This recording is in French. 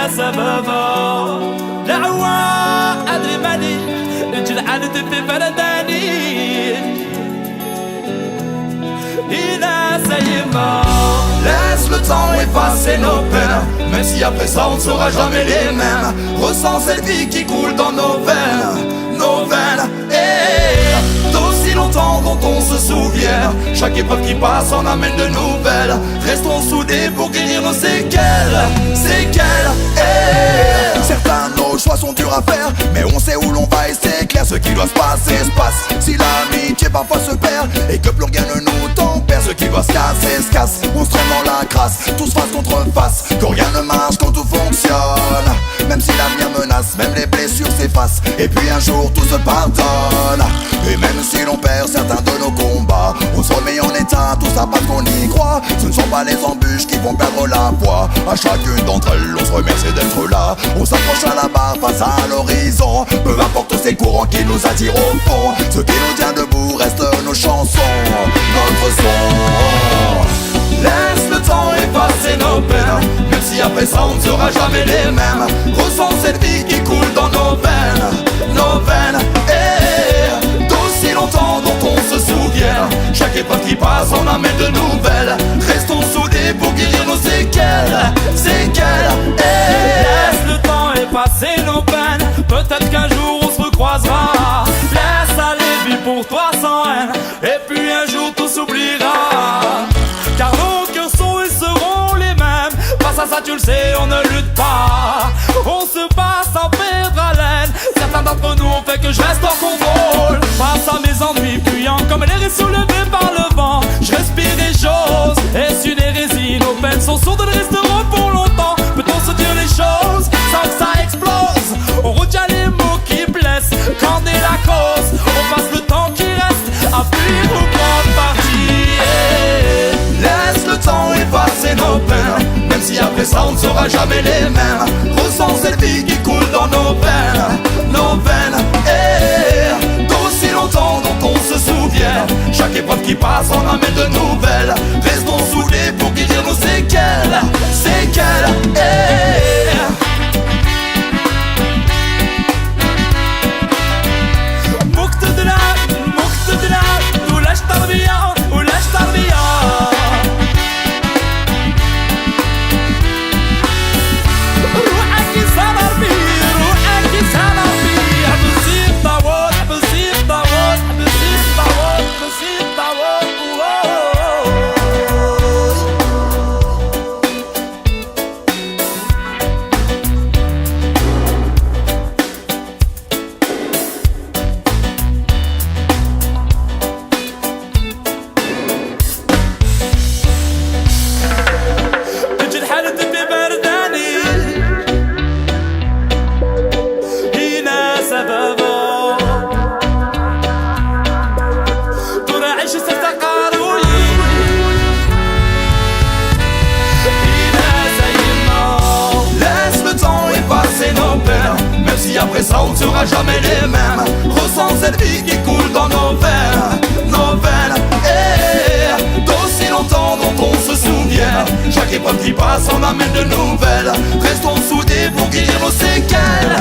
سببها دعوة أدري مالي الجلعان في بلداني إلى سيما. Laisse le temps effacer nos peines, même si après ça on ne sera jamais les mêmes. Ressens cette vie qui coule dans nos veines, et d'aussi longtemps dont on se souvient. Chaque épreuve qui passe en amène de nouvelles. Restons soudés pour guérir nos séquelles, et certains de nos choix sont durs à faire, mais on sait où l'on va et c'est clair. Ce qui doit se passer se passe. Si l'amitié parfois se perd et que plus rien ne nous tempère, ce qui doit se casser se casse. On se trompe dans la crasse, tous face contre face, quand rien ne marche, quand tout fonctionne. Même si l'avenir menace, même les blessures s'effacent, et puis un jour tout se pardonne. Et même si l'on perd certains de nos combats, on se remet en état, tout ça parce qu'on y croit. Ce ne sont pas les embûches qui vont perdre la foi. À chacune d'entre elles, on se remercie d'être là. On s'approche à la barre face à l'horizon. Peu importe tous ces courants qui nous attirent au fond, ce qui nous tient debout reste nos chansons, notre son. Laisse le temps effacer nos peines, même si après ça on ne sera jamais les mêmes. Ressens cette vie qui coule dans nos veines, et d'aussi longtemps dont on se souvient. Chaque épreuve qui passe en amène de nouvelles. Restons soudés pour guérir nos séquelles, et laisse le temps effacer nos peines. Peut-être qu'un jour on se recroisera. Laisse aller, vis pour toi sans haine, et puis un jour tout s'oubliera. Car nos cœurs sont et seront les mêmes. Face à ça tu le sais, on ne lutte pas. On se bat sans perdre haleine. Certains d'entre nous ont fait que je reste en contrôle. Face à mes ennuis fuyants comme l'air est soulevé par le vent, je respire et j'ose. Est-ce une hérésie? Nos peines sont sourdes, elles resteront pour longtemps. Peut-on se dire les choses sans que ça explose? On retient les mots qui blessent. Qu'en est la cause? On passe le temps qui reste à fuir ou prendre parti. Laisse le temps effacer nos peines, même si après ça on ne sera jamais les mêmes. Ressens cette vie qui coule dans nos veines, et d'aussi longtemps dont on se souvient. Chaque épreuve qui passe en amène de nouvelles. Restons soudés pour guérir nos séquelles, et مقتدنا ولاش تربية ولاش تربية. روحك يسهر بيه، روحك يسهر بيه. بصير طاووس، بصير طاووس، بصير طاووس، بصير طاووس. après ça on ne sera jamais les mêmes. Ressens cette vie qui coule dans nos veines, et d'aussi longtemps dont on se souvient. Chaque épreuve qui passe en amène de nouvelles. Restons soudés pour guérir nos séquelles,